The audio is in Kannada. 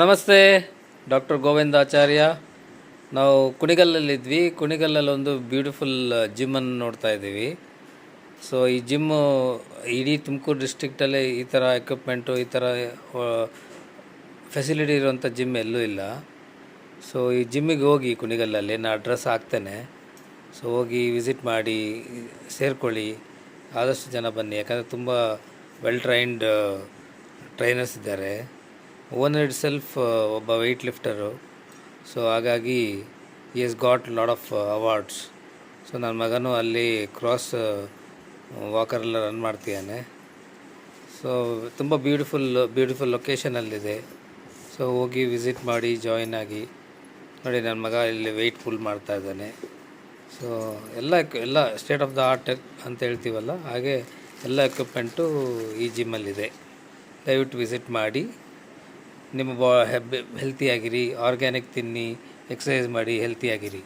ನಮಸ್ತೆ. ಡಾಕ್ಟರ್ ಗೋವಿಂದಾಚಾರ್ಯ. ನಾವು ಕುಣಿಗಲ್ಲಲ್ಲಿದ್ವಿ. ಕುಣಿಗಲ್ಲಲ್ಲಿ ಒಂದು ಬ್ಯೂಟಿಫುಲ್ ಜಿಮ್ಮನ್ನು ನೋಡ್ತಾ ಇದ್ದೀವಿ. ಸೊ ಈ ಜಿಮ್ಮು ಇಡೀ ತುಮಕೂರು ಡಿಸ್ಟ್ರಿಕ್ಟಲ್ಲೇ ಈ ಥರ ಎಕ್ವಿಪ್ಮೆಂಟು, ಈ ಥರ ಫೆಸಿಲಿಟಿ ಇರುವಂಥ ಜಿಮ್ ಎಲ್ಲೂ ಇಲ್ಲ. ಸೊ ಈ ಜಿಮ್ಮಿಗೆ ಹೋಗಿ ಕುಣಿಗಲ್ಲಲ್ಲಿ ನಾನು ಅಡ್ರೆಸ್ ಹಾಕ್ತೇನೆ. ಸೊ ಹೋಗಿ ವಿಸಿಟ್ ಮಾಡಿ ಸೇರಿಕೊಳ್ಳಿ. ಆದಷ್ಟು ಜನ ಬನ್ನಿ, ಯಾಕಂದರೆ ತುಂಬ ವೆಲ್ ಟ್ರೈನ್ಡ್ ಟ್ರೈನರ್ಸ್ ಇದ್ದಾರೆ. ಓನರ್ ಇಟ್ ಸೆಲ್ಫ್ ಒಬ್ಬ ವೆಯ್ಟ್ ಲಿಫ್ಟರು. ಸೊ ಹಾಗಾಗಿ ಈ has got lot of awards. So ನನ್ನ ಮಗನೂ ಅಲ್ಲಿ ಕ್ರಾಸ್ ವಾಕರೆಲ್ಲ ರನ್ ಮಾಡ್ತಿದ್ದಾನೆ. ಸೊ ತುಂಬ ಬ್ಯೂಟಿಫುಲ್ ಲೊಕೇಶನಲ್ಲಿದೆ. ಸೊ ಹೋಗಿ ವಿಸಿಟ್ ಮಾಡಿ, ಜಾಯಿನ್ ಆಗಿ. ನೋಡಿ, ನನ್ನ ಮಗ ಇಲ್ಲಿ ವೆಯ್ಟ್ ಪುಲ್ ಮಾಡ್ತಾ ಇದ್ದಾನೆ. ಸೊ ಎಲ್ಲ ಸ್ಟೇಟ್ ಆಫ್ ದ ಆರ್ಟ್ ಅಂತ ಹೇಳ್ತೀವಲ್ಲ, ಹಾಗೆ ಎಲ್ಲ ಎಕ್ವಿಪ್ಮೆಂಟು ಈ ಜಿಮ್ಮಲ್ಲಿದೆ. ದಯವಿಟ್ಟು ವಿಸಿಟ್ ಮಾಡಿ. ನಿಮ್ಮ ಹೆಲ್ತಿಯಾಗಿರಿ, ಆರ್ಗ್ಯಾನಿಕ್ ತಿನ್ನಿ, ಎಕ್ಸಸೈಸ್ ಮಾಡಿ, ಹೆಲ್ತಿಯಾಗಿರಿ.